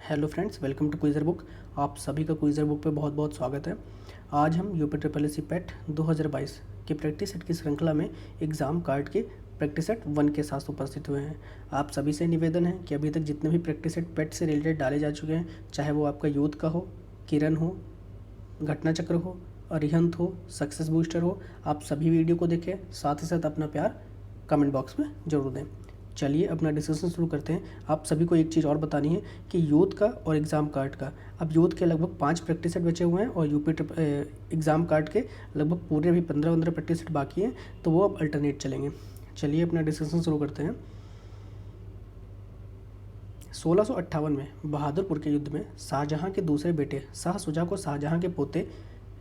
Hello friends, welcome to Quizzer Book. आप सभी का क्विज़र बुक पे बहुत बहुत स्वागत है। आज हम यूपी ट्रिपल एस सी पेट 2022 के प्रैक्टिस सेट की श्रृंखला में एग्ज़ाम कार्ड के प्रैक्टिस सेट 1 के साथ उपस्थित हुए हैं। आप सभी से निवेदन है कि अभी तक जितने भी प्रैक्टिस सेट पेट से रिलेटेड डाले जा चुके हैं, चाहे वो आपका यूथ का हो, किरण हो, घटना चक्र हो, अरिहंत हो, सक्सेस बूस्टर हो, आप सभी वीडियो को देखें, साथ ही साथ अपना प्यार कमेंट बॉक्स में ज़रूर दें। चलिए अपना डिस्कशन शुरू करते हैं। आप सभी को एक चीज़ और बतानी है कि यूथ का और एग्ज़ाम कार्ड का, अब यूथ के लगभग 5 प्रैक्टिस सेट बचे हुए हैं और एग्ज़ाम कार्ड के लगभग पूरे अभी 15 प्रैक्टिस सेट बाकी हैं, तो वो अब अल्टरनेट चलेंगे। चलिए अपना डिस्कशन शुरू करते हैं। 1658 में बहादुरपुर के युद्ध में शाहजहां के दूसरे बेटे शाह शुजा को शाहजहां के पोते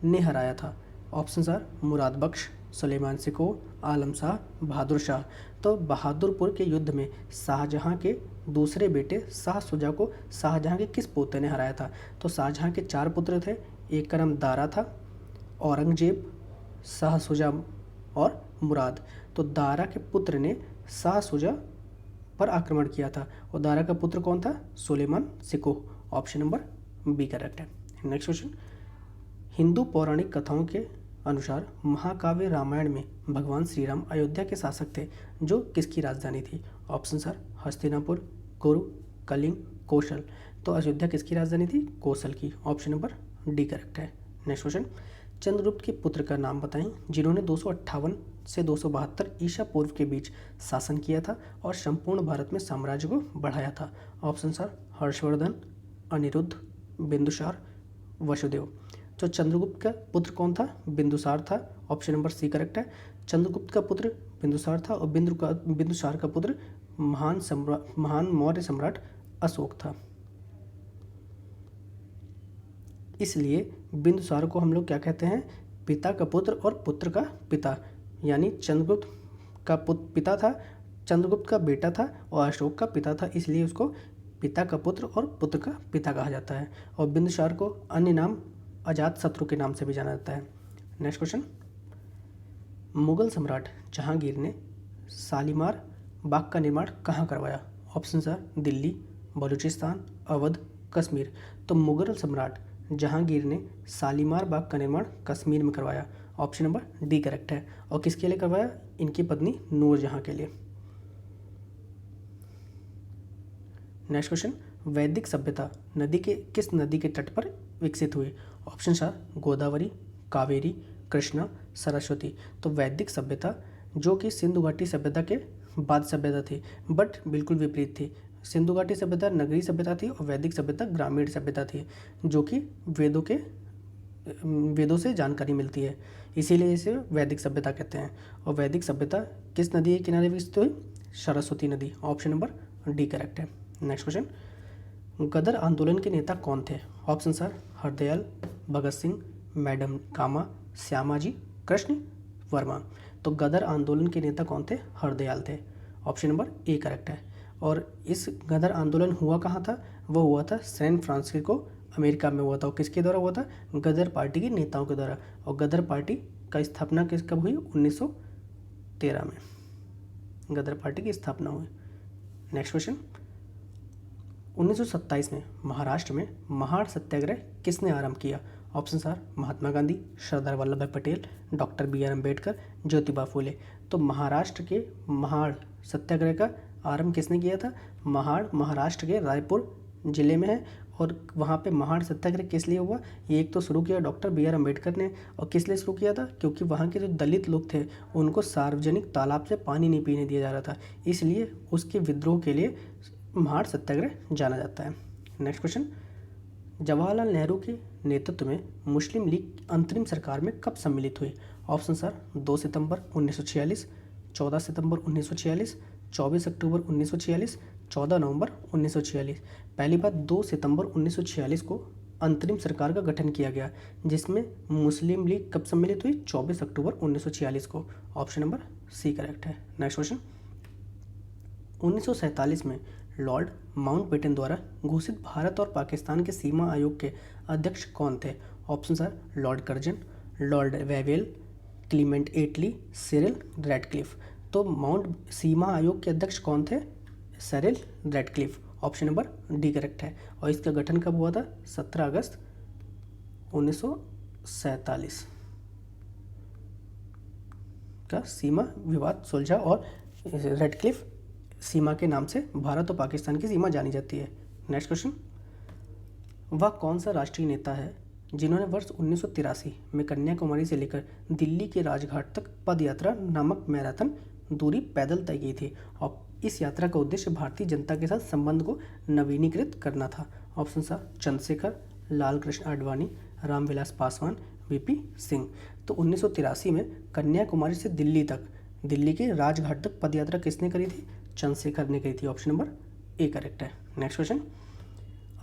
ने हराया था। ऑप्शन आर मुराद बख्श, सुलेमान सिको, आलम शाह, बहादुर शाह। तो बहादुरपुर के युद्ध में शाहजहां के दूसरे बेटे शाह शुजा को शाहजहां के किस पोते ने हराया था? तो शाहजहां के 4 पुत्र थे। एक का नाम दारा था, औरंगजेब, शाह शुजा और मुराद। तो दारा के पुत्र ने शाह शुजा पर आक्रमण किया था और दारा का पुत्र कौन था? Suleman सिको। Option number B correct है। नेक्स्ट क्वेश्चन, हिंदू पौराणिक कथाओं के अनुसार महाकाव्य रामायण में भगवान श्री राम अयोध्या के शासक थे, जो किसकी राजधानी थी? ऑप्शन आर हस्तिनापुर, कुरु, कलिंग, कौशल। तो अयोध्या किसकी राजधानी थी? कौशल की। ऑप्शन नंबर डी करेक्ट है। नेक्स्ट क्वेश्चन, चंद्रगुप्त के पुत्र का नाम बताएं जिन्होंने 258 से 272 ईसा पूर्व के बीच शासन किया था और संपूर्ण भारत में साम्राज्य को बढ़ाया था। Option are Harshavardhana, Aniruddha, Bindusara, Vasudeva. तो चंद्रगुप्त का पुत्र कौन था? बिंदुसार था। ऑप्शन नंबर सी करेक्ट है। चंद्रगुप्त का पुत्र बिंदुसार था और बिंदुसार का पुत्र महान मौर्य सम्राट अशोक था। इसलिए बिंदुसार को हम लोग क्या कहते हैं? पिता का पुत्र और पुत्र का पिता। यानी चंद्रगुप्त का पिता था, चंद्रगुप्त का बेटा था और अशोक का पिता था, इसलिए उसको पिता का पुत्र और पुत्र का पिता कहा जाता है। और बिंदुसार को अन्य नाम अजात शत्रु के नाम से भी जाना जाता है। नेक्स्ट क्वेश्चन, मुगल सम्राट जहांगीर ने शालीमार बाग का निर्माण कहाँ करवाया? Option are Delhi, Balochistan, Awadh, Kashmir. तो मुगल सम्राट जहांगीर ने शालीमार बाग का निर्माण कश्मीर में करवाया। ऑप्शन नंबर डी करेक्ट है। और किसके लिए करवाया? इनकी पत्नी नूरजहां के लिए। नेक्स्ट क्वेश्चन, वैदिक सभ्यता किस नदी के तट पर विकसित हुई? Option are Godavari, Kaveri, Krishna, Saraswati. तो वैदिक सभ्यता जो कि सिंधु घाटी सभ्यता के बाद सभ्यता थी, बट बिल्कुल विपरीत थी। सिंधु घाटी सभ्यता नगरीय सभ्यता थी और वैदिक सभ्यता ग्रामीण सभ्यता थी, जो कि वेदों से जानकारी मिलती है, इसीलिए इसे वैदिक सभ्यता कहते हैं। और वैदिक सभ्यता किस नदी के किनारे विकसित हुई? सरस्वती नदी। ऑप्शन नंबर डी करेक्ट है। नेक्स्ट क्वेश्चन, गदर आंदोलन के नेता कौन थे? Option are Hardayal, Bhagat Singh, madam Kama, Shyamaji, Krishna Varma. तो गदर आंदोलन के नेता कौन थे? हरदयाल थे। ऑप्शन नंबर ए करेक्ट है। और इस गदर आंदोलन हुआ कहाँ था? वो हुआ था सैन फ्रांसिस्को, अमेरिका में हुआ था। और किसके द्वारा हुआ था? गदर पार्टी के नेताओं के द्वारा। और गदर पार्टी का स्थापना कब हुई? 1913 में गदर पार्टी की स्थापना हुई। नेक्स्ट क्वेश्चन, 1927 में महाराष्ट्र में महाड़ सत्याग्रह किसने आरंभ किया? Option are Mahatma Gandhi, Sardar Vallabh Bhai Patel, doctor B R Ambedkar, Jyotiba Phule. तो महाराष्ट्र के महाड़ सत्याग्रह का आरंभ किसने किया था? महाड़ महाराष्ट्र के रायपुर जिले में है। और वहाँ पे महाड़ सत्याग्रह किस लिए हुआ? ये एक तो शुरू किया डॉक्टर बी आर अम्बेडकर ने। और किस लिए शुरू किया था? क्योंकि वहाँ के जो दलित लोग थे उनको सार्वजनिक तालाब से पानी नहीं पीने दिया जा रहा था, इसलिए उसके विद्रोह के लिए महाड़ सत्याग्रह जाना जाता है। नेक्स्ट क्वेश्चन, जवाहरलाल नेहरू के नेतृत्व में मुस्लिम लीग अंतरिम सरकार में कब सम्मिलित हुई? ऑप्शन सर 2 सितंबर 1946, 14 सितंबर 1946, 24 अक्टूबर 1946, 14 नवंबर 1946। पहली बात, 2 सितंबर 1946 को अंतरिम सरकार का गठन किया गया, जिसमें मुस्लिम लीग कब सम्मिलित हुई? 24 अक्टूबर 1946 को। ऑप्शन नंबर सी करेक्ट है। नेक्स्ट क्वेश्चन, 1947 में लॉर्ड माउंटबेटन द्वारा घोषित भारत और पाकिस्तान के सीमा आयोग के अध्यक्ष कौन थे? Option are Lord Curzon, Lord Wavell, Clement Attlee, Cyril Radcliffe. तो सीमा आयोग के अध्यक्ष कौन थे? Cyril Radcliffe. Option number D correct है। और इसका गठन कब हुआ था? 17 अगस्त 1947 का सीमा विवाद सुलझा और रेड क्लिफ सीमा के नाम से भारत और पाकिस्तान की सीमा जानी जाती है। नेक्स्ट क्वेश्चन, वह कौन सा राष्ट्रीय नेता है जिन्होंने वर्ष 1983 में कन्याकुमारी से लेकर दिल्ली के राजघाट तक पदयात्रा नामक मैराथन दूरी पैदल तय की थी और इस यात्रा का उद्देश्य भारतीय जनता के साथ संबंध को नवीनीकृत करना था? ऑप्शन आ चंद्रशेखर, लाल कृष्ण आडवाणी, रामविलास पासवान, वीपी सिंह। तो 1983 में कन्याकुमारी से दिल्ली तक, दिल्ली के राजघाट तक पदयात्रा किसने करी थी? चंद्रशेखर ने करी थी। ऑप्शन नंबर ए करेक्ट है। नेक्स्ट क्वेश्चन,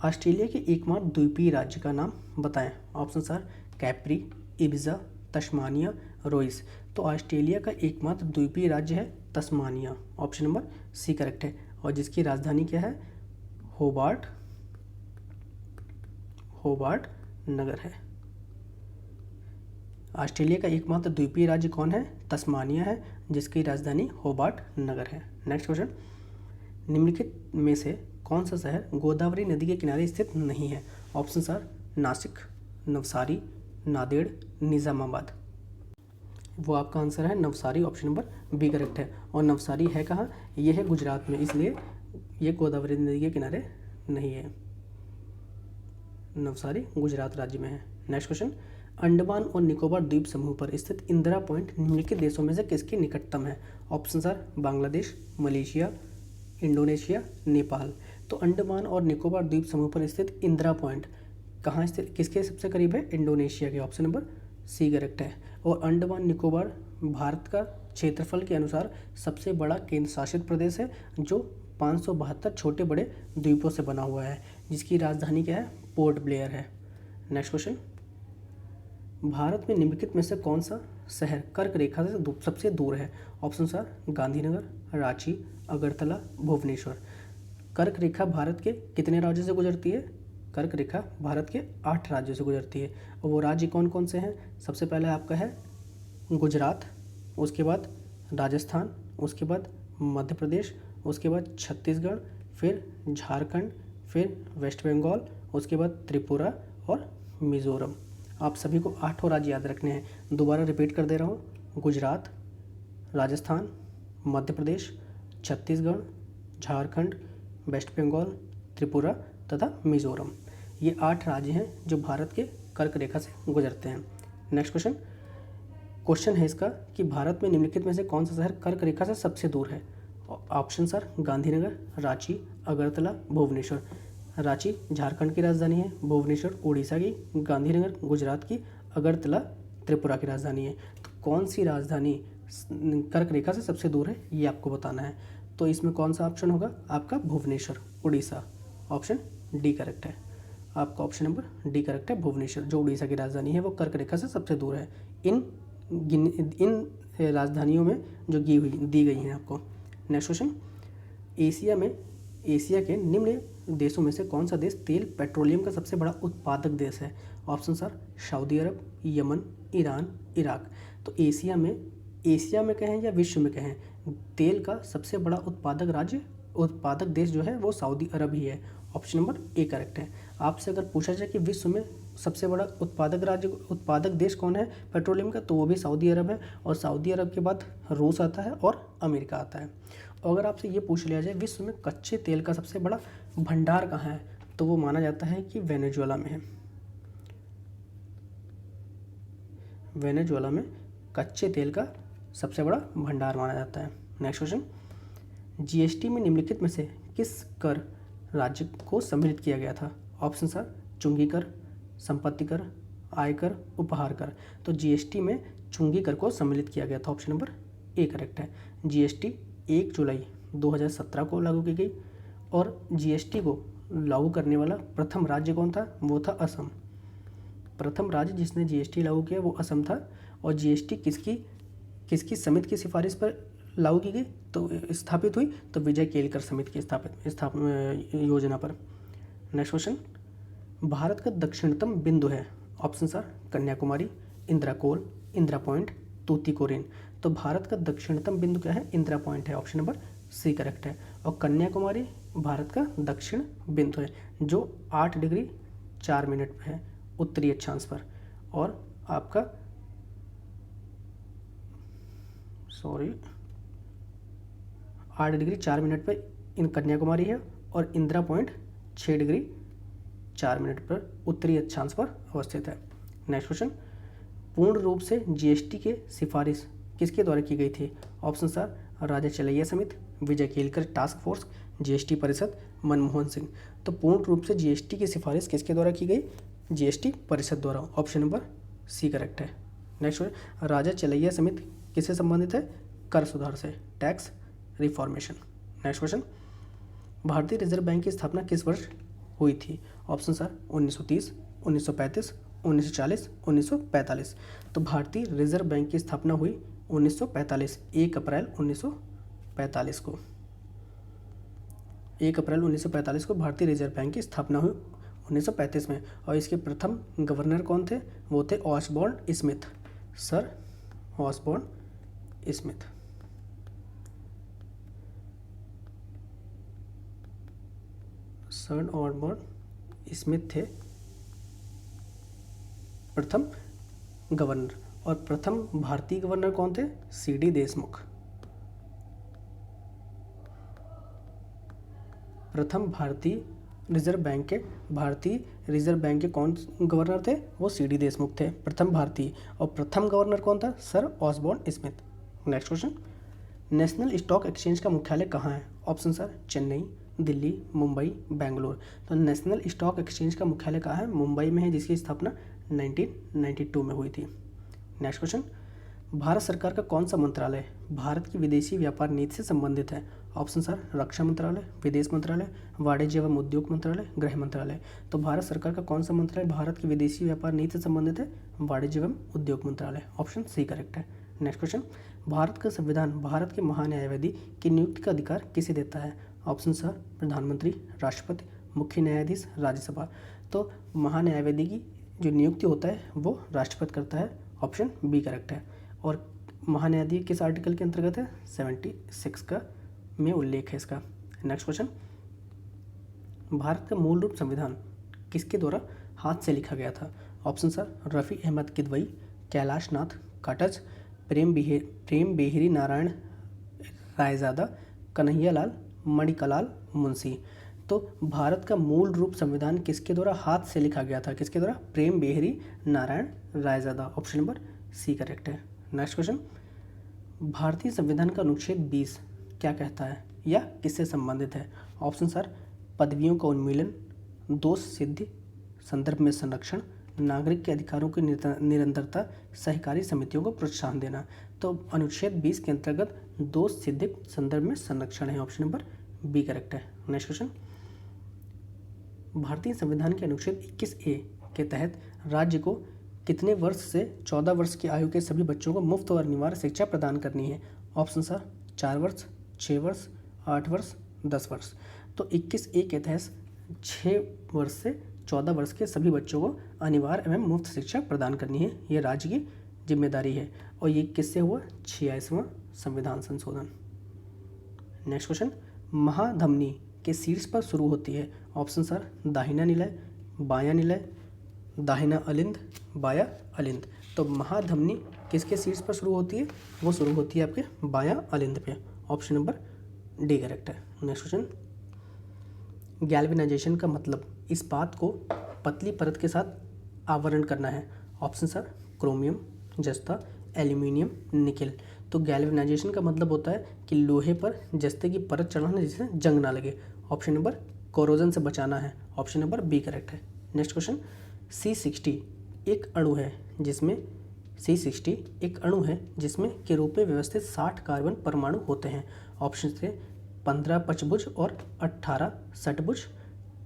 ऑस्ट्रेलिया के एकमात्र द्वीपीय राज्य का नाम बताएं? Option are Capri, Ibiza, Tasmania, Royce. तो ऑस्ट्रेलिया का एकमात्र द्वीपीय राज्य है Tasmania. Option number C correct है। और जिसकी राजधानी क्या है? होबार्ट नगर है। ऑस्ट्रेलिया का एकमात्र द्वीपीय राज्य कौन है? तस्मानिया है, जिसकी राजधानी होबार्ट नगर है। नेक्स्ट क्वेश्चन, निम्नलिखित में से कौन सा शहर गोदावरी नदी के किनारे स्थित नहीं है? Option are Nashik, Navsari, Nanded, Nizamabad. वो आपका आंसर है Navsari. Option number B correct है। और नवसारी है कहाँ? ये है गुजरात में, इसलिए ये गोदावरी नदी के किनारे नहीं है। नवसारी गुजरात राज्य में है। नेक्स्ट क्वेश्चन, अंडमान और निकोबार द्वीप समूह पर स्थित इंदिरा पॉइंट निम्नलिखित देशों में से किसके निकटतम है? Option are Bangladesh, Malaysia, Indonesia, Nepal. तो अंडमान और निकोबार द्वीप समूह पर स्थित इंदिरा पॉइंट कहाँ स्थित, किसके सबसे करीब है? इंडोनेशिया के। ऑप्शन नंबर सी करेक्ट है। और अंडमान निकोबार भारत का क्षेत्रफल के अनुसार सबसे बड़ा केंद्र शासित प्रदेश है, जो 572 छोटे बड़े द्वीपों से बना हुआ है, जिसकी राजधानी क्या है? पोर्ट ब्लेयर है। नेक्स्ट क्वेश्चन, भारत में निम्नलिखित में से कौन सा शहर कर्क रेखा से सबसे दूर है? Option are Gandhinagar, Ranchi, Agartala, Bhubaneswar. कर्क रेखा भारत के कितने राज्यों से गुजरती है? कर्क रेखा भारत के 8 राज्यों से गुजरती है। और वो राज्य कौन कौन से हैं? सबसे पहले आपका है गुजरात, उसके बाद राजस्थान, उसके बाद मध्य प्रदेश, उसके बाद छत्तीसगढ़, फिर झारखंड, फिर वेस्ट बंगाल, उसके बाद त्रिपुरा और मिज़ोरम। आप सभी को 8 राज्य याद रखने हैं। दोबारा रिपीट कर दे रहा हूँ, गुजरात, राजस्थान, मध्य प्रदेश, छत्तीसगढ़, झारखंड, वेस्ट बंगाल, त्रिपुरा तथा मिज़ोरम। ये 8 राज्य हैं जो भारत के कर्क रेखा से गुजरते हैं। नेक्स्ट क्वेश्चन है इसका कि भारत में निम्नलिखित में से कौन सा शहर कर्क रेखा से सबसे दूर है? Option are Gandhinagar, Ranchi, Agartala, Bhubaneswar. रांची झारखंड की राजधानी है, भुवनेश्वर उड़ीसा की, गांधीनगर गुजरात की, अगरतला त्रिपुरा की राजधानी है। तो कौन सी राजधानी कर्क रेखा से सबसे दूर है, ये आपको बताना है। तो इसमें कौन सा ऑप्शन होगा? आपका Bhubaneswar, Orissa. Option D correct है। आपका ऑप्शन नंबर डी करेक्ट है। भुवनेश्वर जो उड़ीसा की राजधानी है वो कर्क रेखा से सबसे दूर है इन राजधानियों में जो दी गई हैं आपको। नेक्स्ट क्वेश्चन, एशिया के निम्न देशों में से कौन सा देश तेल पेट्रोलियम का सबसे बड़ा उत्पादक देश है? Option are Saudi Arabia, Yemen, Iran, Iraq. तो एशिया में कहें या विश्व में कहें, तेल का सबसे बड़ा उत्पादक देश जो है वो सऊदी अरब ही है। ऑप्शन नंबर ए करेक्ट है। आपसे अगर पूछा जाए कि विश्व में सबसे बड़ा उत्पादक देश कौन है पेट्रोलियम का, तो वो भी सऊदी अरब है। और सऊदी अरब के बाद रूस आता है और अमेरिका आता है। और अगर आपसे ये पूछ लिया जाए विश्व में कच्चे तेल का सबसे बड़ा भंडार कहाँ है, तो वो माना जाता है कि वेनेजुएला में है। वेनेजुएला में कच्चे तेल का सबसे बड़ा भंडार माना जाता है। नेक्स्ट क्वेश्चन, जीएसटी में निम्नलिखित में से किस कर राज्य को सम्मिलित किया गया था? ऑप्शन आर चुंगी कर, संपत्ति कर, आयकर, उपहार कर। तो जीएसटी में चुंगी कर को सम्मिलित किया गया था। ऑप्शन नंबर ए करेक्ट है। जीएसटी 1 जुलाई 2017 को लागू की गई और जीएसटी को लागू करने वाला प्रथम राज्य कौन था? वो था असम। प्रथम राज्य जिसने जीएसटी लागू किया वो असम था। और जीएसटी किसकी समिति की सिफारिश पर लागू की गई, तो स्थापित हुई? तो विजय केलकर समिति की योजना पर। नेक्स्ट क्वेश्चन, भारत का दक्षिणतम बिंदु है? Option are Kanyakumari, Indira col, Indira point, Tuticorin. तो भारत का दक्षिणतम बिंदु क्या है? इंदिरा पॉइंट है। ऑप्शन नंबर सी करेक्ट है। और कन्याकुमारी भारत का दक्षिण बिंदु है जो 8 डिग्री 4 मिनट पे है उत्तरी अक्षांश पर। और आपका 8 डिग्री 4 मिनट पर इन कन्याकुमारी है और इंदिरा पॉइंट 6 डिग्री 4 मिनट पर उत्तरी अक्षांश पर अवस्थित है। नेक्स्ट क्वेश्चन, पूर्ण रूप से जीएसटी के सिफारिश किसके द्वारा की गई थी? ऑप्शन आर राजा चलैया समिति, विजय केलकर टास्क फोर्स, जीएसटी परिषद, मनमोहन सिंह। तो पूर्ण रूप से जीएसटी की सिफारिश किसके द्वारा की गई? जीएसटी परिषद द्वारा। ऑप्शन नंबर सी करेक्ट है। नेक्स्ट क्वेश्चन, राजा चलैया समिति किससे संबंधित है? कर सुधार से, टैक्स रिफॉर्मेशन। नेक्स्ट क्वेश्चन, भारतीय रिजर्व बैंक की स्थापना किस वर्ष हुई थी? Option are 1930, 1935, 1940, 1945। तो भारतीय रिजर्व बैंक की स्थापना हुई 1945, 1 अप्रैल 1945 को। 1 अप्रैल 1945 को भारतीय रिजर्व बैंक की स्थापना हुई 1935 में। और इसके प्रथम गवर्नर कौन थे? वो थे Osborne Smith, sir Osborne Smith. Sir Osborne Smith थे प्रथम गवर्नर। और प्रथम भारतीय गवर्नर कौन थे? सीडी देशमुख। प्रथम भारतीय रिजर्व बैंक के कौन गवर्नर थे? वो सीडी देशमुख थे, प्रथम भारतीय। और प्रथम गवर्नर कौन था? Sir Osborne Smith. Next question, National Stock Exchange का मुख्यालय कहाँ है? Option are Chennai, Delhi, Mumbai, Bangalore. तो नेशनल स्टॉक एक्सचेंज का मुख्यालय कहाँ है? मुंबई में है, जिसकी स्थापना 1992 में हुई थी। नेक्स्ट क्वेश्चन, भारत सरकार का कौन सा मंत्रालय भारत की विदेशी व्यापार नीति से संबंधित है? ऑप्शन सर रक्षा मंत्रालय, विदेश मंत्रालय, वाणिज्य एवं उद्योग मंत्रालय, गृह मंत्रालय। तो भारत सरकार का कौन सा मंत्रालय भारत की विदेशी व्यापार नीति से संबंधित है? वाणिज्य एवं उद्योग मंत्रालय। ऑप्शन सी करेक्ट है। नेक्स्ट क्वेश्चन, भारत का संविधान भारत के महान्यायवादी की नियुक्ति का अधिकार किसे देता है? ऑप्शन सर प्रधानमंत्री, राष्ट्रपति, मुख्य न्यायाधीश, राज्यसभा। तो महान्यायवादी की जो नियुक्ति होता है वो राष्ट्रपति करता है। ऑप्शन बी करेक्ट है। और महान्यायाधीश किस आर्टिकल के अंतर्गत है? 76 का में उल्लेख है इसका। नेक्स्ट क्वेश्चन, भारत का मूल रूप संविधान किसके द्वारा हाथ से लिखा गया था? ऑप्शन सर रफ़ी अहमद किदवई, कैलाश नाथ काटज, प्रेम बेहरी नारायण रायजादा, कन्हैयालाल मणिकलाल मुंशी। तो भारत का मूल रूप संविधान किसके द्वारा हाथ से लिखा गया था? किसके द्वारा? Prem Behari Narayan Raizada. Option number C correct है। नेक्स्ट क्वेश्चन, भारतीय संविधान का अनुच्छेद 20 क्या कहता है या किससे संबंधित है? ऑप्शन सर पदवियों का उन्मूलन, दोष सिद्धि संदर्भ में संरक्षण, नागरिक के अधिकारों की निरंतरता, सहकारी समितियों को प्रोत्साहन देना। तो अनुच्छेद 20 के अंतर्गत दोष सिद्धि संदर्भ में संरक्षण है। ऑप्शन नंबर बी करेक्ट है। नेक्स्ट क्वेश्चन, भारतीय संविधान के अनुच्छेद 21A के तहत राज्य को कितने वर्ष से 14 वर्ष की आयु के सभी बच्चों को मुफ्त और अनिवार्य शिक्षा प्रदान करनी है? ऑप्शन सर 4 वर्ष, 6 वर्ष, 8 वर्ष, 10 वर्ष। तो 21A के तहत 6 वर्ष से 14 वर्ष के सभी बच्चों को अनिवार्य एवं मुफ्त शिक्षा प्रदान करनी है। ये राज्य की जिम्मेदारी है। और ये किससे हुआ? 86वां संविधान संशोधन। नेक्स्ट क्वेश्चन, महाधमनी के शीर्ष पर शुरू होती है? ऑप्शन सर दाहिना निलय, बायां निलय, दाहिना अलिंद, बायां अलिंद। तो महाधमनी किसके शीर्ष पर शुरू होती है? वो शुरू होती है आपके बायां अलिंद पे। ऑप्शन नंबर डी करेक्ट है। नेक्स्ट क्वेश्चन, गैल्वेनाइजेशन का मतलब इस्पात को पतली परत के साथ आवरण करना है। ऑप्शन सर क्रोमियम, जस्ता, एल्यूमिनियम, निकेल। तो गैल्वेनाइजेशन का मतलब होता है कि लोहे पर जस्ते की परत चढ़ाना जिससे जंग ना लगे। ऑप्शन नंबर कोरोजन से बचाना है। ऑप्शन नंबर बी करेक्ट है। नेक्स्ट क्वेश्चन, C60 एक अणु है जिसमें के रूप में व्यवस्थित 60 कार्बन परमाणु होते हैं। ऑप्शन से 15 पंचभुज और 18 षटभुज,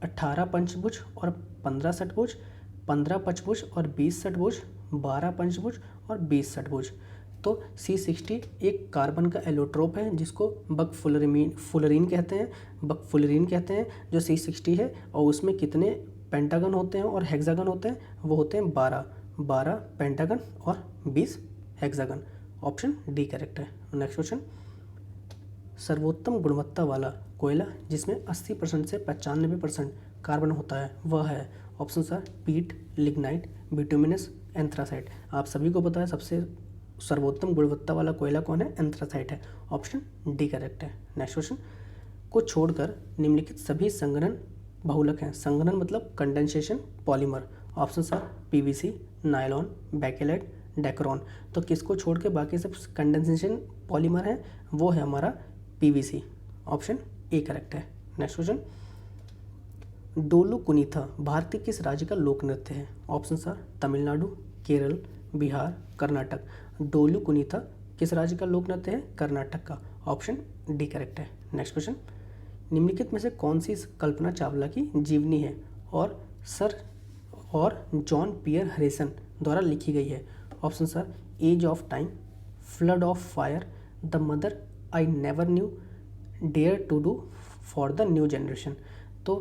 18 पंचभुज और 15 षटभुज, 15 पंचभुज और 20 षटभुज, 12 पंचभुज और 20 षटभुज। तो C60 एक कार्बन का एलोट्रोप है जिसको बकफुलरीन कहते हैं जो C60 है। और उसमें कितने पेंटागन होते हैं और हेक्सागन होते हैं? वो होते हैं 12 पेंटागन और 20 हेक्सागन। ऑप्शन डी करेक्ट है। नेक्स्ट क्वेश्चन, सर्वोत्तम गुणवत्ता वाला कोयला जिसमें 80% से 95% कार्बन होता है वह है? ऑप्शन सर पीट, लिग्नाइट, बिटुमिनस, एंथ्रासाइट। आप सभी को पता है सबसे सर्वोत्तम गुणवत्ता वाला कोयला कौन है? एंथ्रासाइट है। ऑप्शन डी करेक्ट है। नेक्स्ट क्वेश्चन, को छोड़कर निम्नलिखित सभी संघनन बहुलक हैं। संघनन मतलब condensation polymer. Option sir PVC, nylon, Bakelite, Dacron. तो किसको छोड़ के बाकी सब कंडेंसेशन पॉलीमर है? वो है हमारा पीवीसी। ऑप्शन ए करेक्ट है। नेक्स्ट क्वेश्चन, डोलू कुनीथा भारत के किस राज्य का लोक नृत्य है? ऑप्शन सर तमिलनाडु, केरल, बिहार, कर्नाटक। डोलू कुनीथा किस राज्य का लोक नृत्य है? कर्नाटक का। ऑप्शन डी करेक्ट है। नेक्स्ट क्वेश्चन, निम्नलिखित में से कौन सी कल्पना चावला की जीवनी है और जॉन पियर हैरिसन द्वारा लिखी गई है? Option are age of time, flood of fire, the mother I never knew, dare to do for the new generation. तो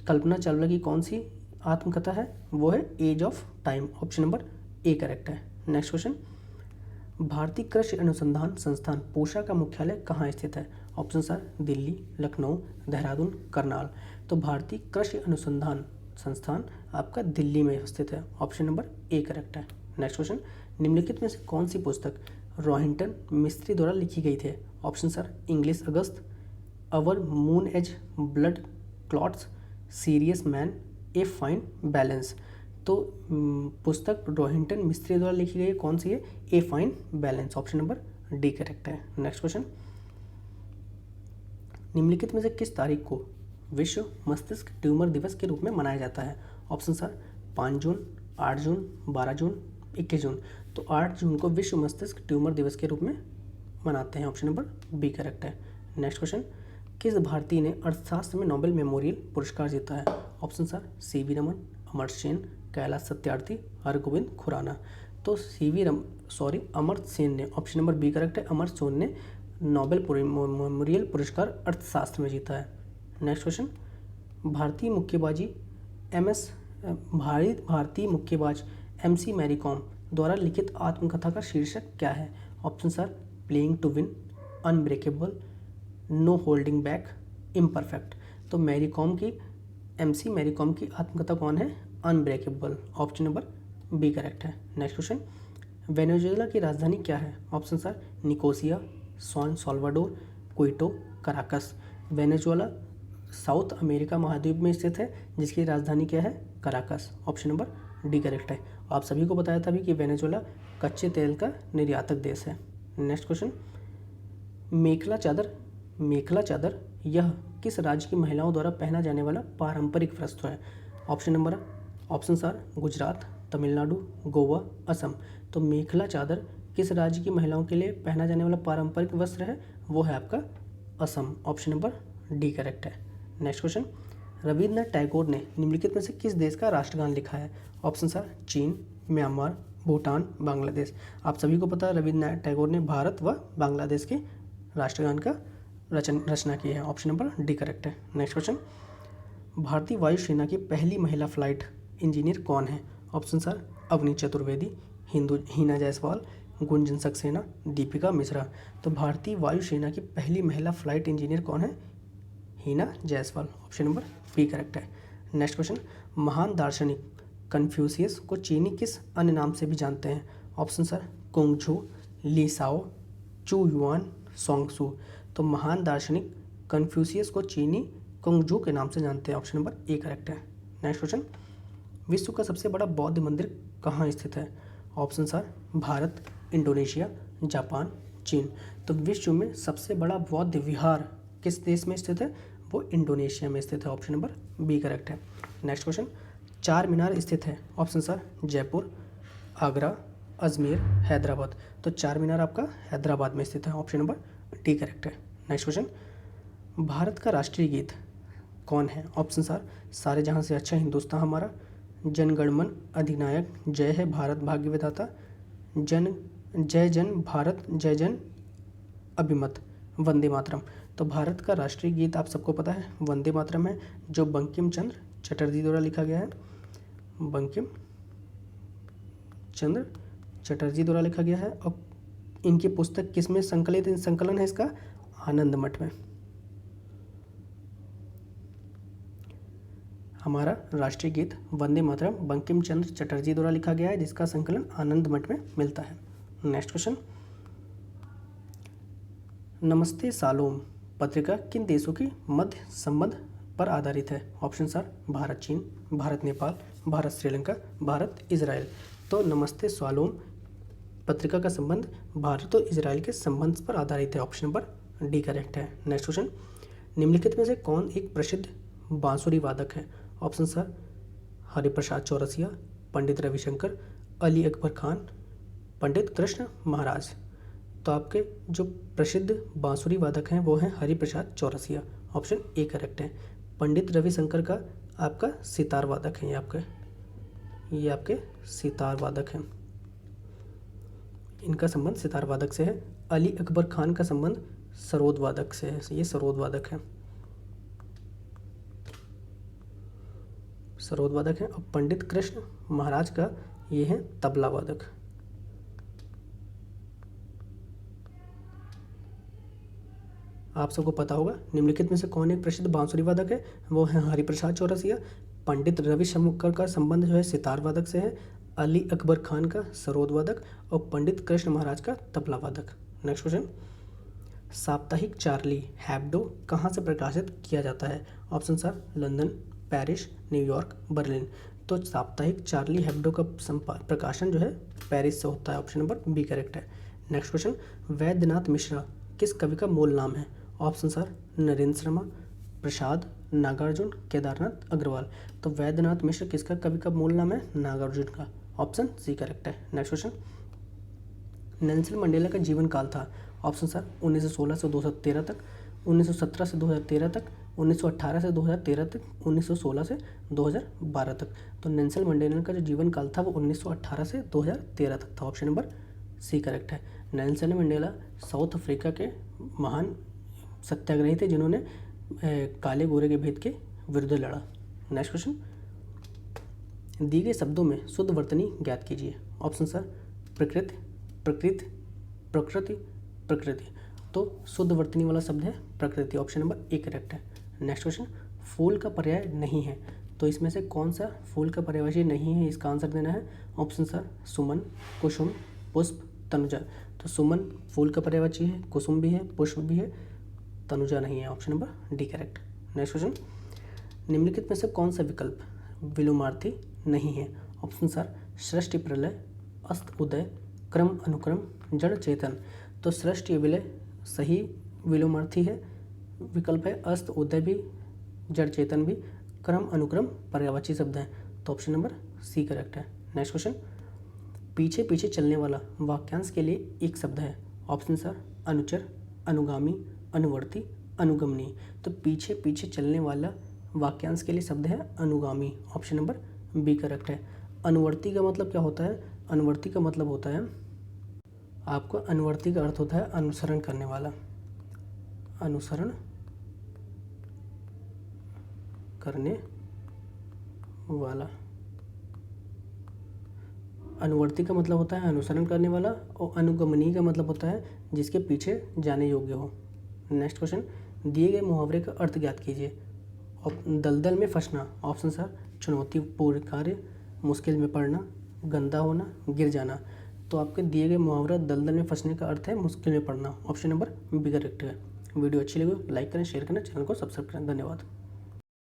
कल्पना चावला की कौन सी आत्मकथा है? वो है age of time. Option number A correct है। नेक्स्ट क्वेश्चन, भारतीय कृषि अनुसंधान संस्थान पूषा का मुख्यालय कहाँ स्थित है? Option sir Delhi, Lucknow, Dehradun, Karnal. तो भारतीय कृषि अनुसंधान संस्थान आपका दिल्ली में स्थित है। ऑप्शन नंबर ए करेक्ट है। नेक्स्ट क्वेश्चन, निम्नलिखित में से कौन सी पुस्तक रोहिंटन मिस्त्री द्वारा लिखी गई थी? Options are English August, our moon has, blood clots, serious man, a fine balance. तो पुस्तक रोहिंटन मिस्त्री द्वारा लिखी गई कौन सी है? ए fine balance. Option number D correct है। नेक्स्ट क्वेश्चन, निम्नलिखित में से किस तारीख को विश्व मस्तिष्क ट्यूमर दिवस के रूप में मनाया जाता है? ऑप्शन सर 5 जून, 8 जून, 12 जून, 21 जून। तो 8 जून को विश्व मस्तिष्क ट्यूमर दिवस के रूप में मनाते हैं। ऑप्शन नंबर बी करेक्ट है। नेक्स्ट क्वेश्चन, किस भारतीय ने अर्थशास्त्र में नोबेल मेमोरियल पुरस्कार जीता है? Option are C V Raman, Amartya Sen, Kailash Satyarthi, Hargobind Khorana. तो अमर्त्य सेन ने, ऑप्शन नंबर बी करेक्ट है, अमर्त्य सेन ने नोबेल मेमोरियल पुरस्कार अर्थशास्त्र में जीता है। नेक्स्ट क्वेश्चन, भारतीय मुक्केबाज MC मैरी कॉम द्वारा लिखित आत्मकथा का शीर्षक क्या है? Option sir playing to win, unbreakable, no holding back, imperfect. तो MC मैरी कॉम की आत्मकथा कौन है? Unbreakable. Option number B correct है। नेक्स्ट क्वेश्चन, वेनेजुएला की राजधानी क्या है? Option sir Nicosia, San Salvador, Quito, Caracas. Venezuela South America महाद्वीप में स्थित है जिसकी राजधानी क्या है? Caracas. Option number D correct है। आप सभी को बताया था भी कि वेनेजुएला कच्चे तेल का निर्यातक देश है। नेक्स्ट क्वेश्चन, मेखला चादर यह किस राज्य की महिलाओं द्वारा पहना जाने वाला पारंपरिक वस्त्र है? Option sir Gujarat, Tamil Nadu, Goa, Assam. तो मेखला चादर किस राज्य की महिलाओं के लिए पहना जाने वाला पारंपरिक वस्त्र है? वो है आपका Assam. Option number D correct है। नेक्स्ट क्वेश्चन, रविन्द्रनाथ टैगोर ने निम्नलिखित में से किस देश का राष्ट्रगान लिखा है? ऑप्शन सर चीन, म्यांमार, भूटान, बांग्लादेश। आप सभी को पता है रविन्द्रनाथ टैगोर ने भारत व बांग्लादेश के राष्ट्रगान का रचना की है। ऑप्शन नंबर डी करेक्ट है। नेक्स्ट क्वेश्चन, भारतीय वायुसेना की पहली महिला फ्लाइट इंजीनियर कौन है? ऑप्शन सर अवनी चतुर्वेदी, हीना जायसवाल, गुंजन सक्सेना, दीपिका मिश्रा। तो भारतीय वायुसेना की पहली महिला फ्लाइट इंजीनियर कौन है? Heena Jaiswal. Option number B correct है। नेक्स्ट क्वेश्चन, महान दार्शनिक कन्फ्यूशियस को चीनी किस अन्य नाम से भी जानते हैं? ऑप्शन सर कुंगझू, लीसाओ, चू युआन, सोंगसू। तो महान दार्शनिक कन्फ्यूशियस को चीनी कुंगझू के नाम से जानते हैं। ऑप्शन नंबर ए करेक्ट है। नेक्स्ट क्वेश्चन, विश्व का सबसे बड़ा बौद्ध मंदिर कहाँ स्थित है? Option sir Bharat, Indonesia, Japan, चीन। तो विश्व में सबसे बड़ा बौद्ध विहार किस देश में स्थित है? वो इंडोनेशिया में स्थित है। ऑप्शन नंबर बी करेक्ट है। नेक्स्ट क्वेश्चन, चार मीनार स्थित है? Option sir Jaipur, Agra, Ajmer, Hyderabad. तो चार मीनार आपका हैदराबाद में स्थित है। ऑप्शन नंबर डी करेक्ट है। नेक्स्ट क्वेश्चन, भारत का राष्ट्रीय गीत कौन है? ऑप्शन सर सारे जहां से अच्छा हिंदुस्तान हमारा, जनगणमन अधिनायक, जय है भारत भाग्य विधाता, जय जन भारत जय जन अभिमत, वंदे मातरम। तो भारत का राष्ट्रीय गीत आप सबको पता है वंदे मातरम है, जो बंकिम चंद्र चटर्जी द्वारा लिखा गया है। बंकिम चंद्र चटर्जी द्वारा लिखा गया है। और इनकी पुस्तक किस में संकलन है इसका? आनंद मठ में। हमारा राष्ट्रीय गीत वंदे मातरम बंकिम चंद्र चटर्जी द्वारा लिखा गया है, जिसका संकलन आनंद मठ में मिलता है। नेक्स्ट क्वेश्चन, नमस्ते सालोम पत्रिका किन देशों की मध्य संबंध पर आधारित है? ऑप्शन आर भारत चीन, भारत नेपाल, भारत श्रीलंका, भारत इजराइल। तो नमस्ते सालोम पत्रिका का संबंध भारत और इजराइल के संबंध पर आधारित है। ऑप्शन नंबर डी करेक्ट है। नेक्स्ट क्वेश्चन, निम्नलिखित में से कौन एक प्रसिद्ध बांसुरी वादक है? ऑप्शन सर हरिप्रसाद चौरसिया, पंडित रविशंकर, अली अकबर खान, पंडित कृष्ण महाराज। तो आपके जो प्रसिद्ध बांसुरी वादक हैं वो हैं Hariprasad Chaurasia. Option A correct है। पंडित रविशंकर का आपका सितार वादक है, ये आपके सितार वादक हैं, इनका संबंध सितार वादक से है। अली अकबर खान का संबंध सरोद वादक से है, ये सरोद वादक है, सरोद वादक है। और पंडित कृष्ण महाराज का ये है तबला वादक। आप सबको पता होगा निम्नलिखित में से कौन एक प्रसिद्ध बांसुरी वादक है? वो है हरिप्रसाद चौरसिया। पंडित रविशंकर का संबंध जो है सितार वादक से है, अली अकबर खान का सरोद वादक और पंडित कृष्ण महाराज का तबला वादक। नेक्स्ट क्वेश्चन, साप्ताहिक चार्ली हैब्डो कहाँ से प्रकाशित किया जाता है? Option sir London, Paris, New York, Berlin. तो साप्ताहिक चार्ली हैब्डो का प्रकाशन जो है पेरिस से होता है। ऑप्शन नंबर बी करेक्ट है। नेक्स्ट क्वेश्चन, वैद्यनाथ मिश्रा किस कवि का मूल नाम है? ऑप्शन सर नरेंद्र शर्मा, प्रसाद, नागार्जुन, केदारनाथ अग्रवाल। तो वैद्यनाथ मिश्र किसका कवि का मूल नाम है? नागार्जुन का। ऑप्शन सी करेक्ट है। नेक्स्ट क्वेश्चन, नेल्सन मंडेला का जीवन काल था। ऑप्शन सर 1916 से 2013 तक, 1917 से 2013 तक, 1918 से 2013 तक, 1916 से 2012 तक। तो नेल्सन मंडेला का जो जीवन काल था वो 1918 से 2013 तक था। ऑप्शन नंबर सी करेक्ट है। नेल्सन मंडेला साउथ अफ्रीका के महान सत्याग्रही थे जिन्होंने काले गोरे के भेद के विरुद्ध लड़ा। नेक्स्ट क्वेश्चन, दिए गए शब्दों में शुद्ध वर्तनी ज्ञात कीजिए। ऑप्शन सर प्रकृति, प्रकृति, प्रकृति, प्रकृति। तो शुद्ध वर्तनी वाला शब्द है प्रकृति। ऑप्शन नंबर ए करेक्ट है। नेक्स्ट क्वेश्चन, फूल का पर्याय नहीं है, तो इसमें से कौन सा फूल का पर्यायवाची नहीं है, इसका आंसर देना है। ऑप्शन सर सुमन, कुसुम, पुष्प, तनुजा। तो सुमन फूल का पर्यायवाची है, कुसुम भी है, पुष्प भी है, तनुजा नहीं है। Option number D correct. Next question, निम्नलिखित में से कौन सा विकल्प विलोमार्थी नहीं है? ऑप्शन सर सृष्टि प्रलय, अस्त उदय, क्रम अनुक्रम, जड़ चेतन। तो सृष्टि विलय सही विलोमार्थी है, विकल्प है। अस्त उदय भी, जड़ चेतन भी, क्रम अनुक्रम पर्यायवाची शब्द है। तो ऑप्शन नंबर सी करेक्ट है। नेक्स्ट क्वेश्चन, पीछे पीछे चलने वाला वाक्यांश के लिए एक शब्द है। ऑप्शन सर अनुचर, अनुगामी, अनुवर्ती, अनुगमनी। तो पीछे पीछे चलने वाला वाक्यांश के लिए शब्द है अनुगामी। ऑप्शन नंबर बी करेक्ट है। अनुवर्ती का मतलब क्या होता है? अनुवर्ती का मतलब होता है, आपको अनुवर्ती का अर्थ होता है अनुसरण करने वाला, अनुसरण करने वाला। अनुवर्ती का मतलब होता है अनुसरण करने वाला, और अनुगमनी का मतलब होता है जिसके पीछे जाने योग्य हो। नेक्स्ट क्वेश्चन, दिए गए मुहावरे का अर्थ ज्ञात कीजिए। दलदल में फंसना। ऑप्शन सर चुनौतीपूर्ण कार्य, मुश्किल में पड़ना, गंदा होना, गिर जाना। तो आपके दिए गए मुहावरा दलदल में फंसने का अर्थ है मुश्किल में पड़ना। ऑप्शन नंबर बी करेक्ट है। वीडियो अच्छी लगी लाइक करें, शेयर करें, चैनल को सब्सक्राइब करें। धन्यवाद।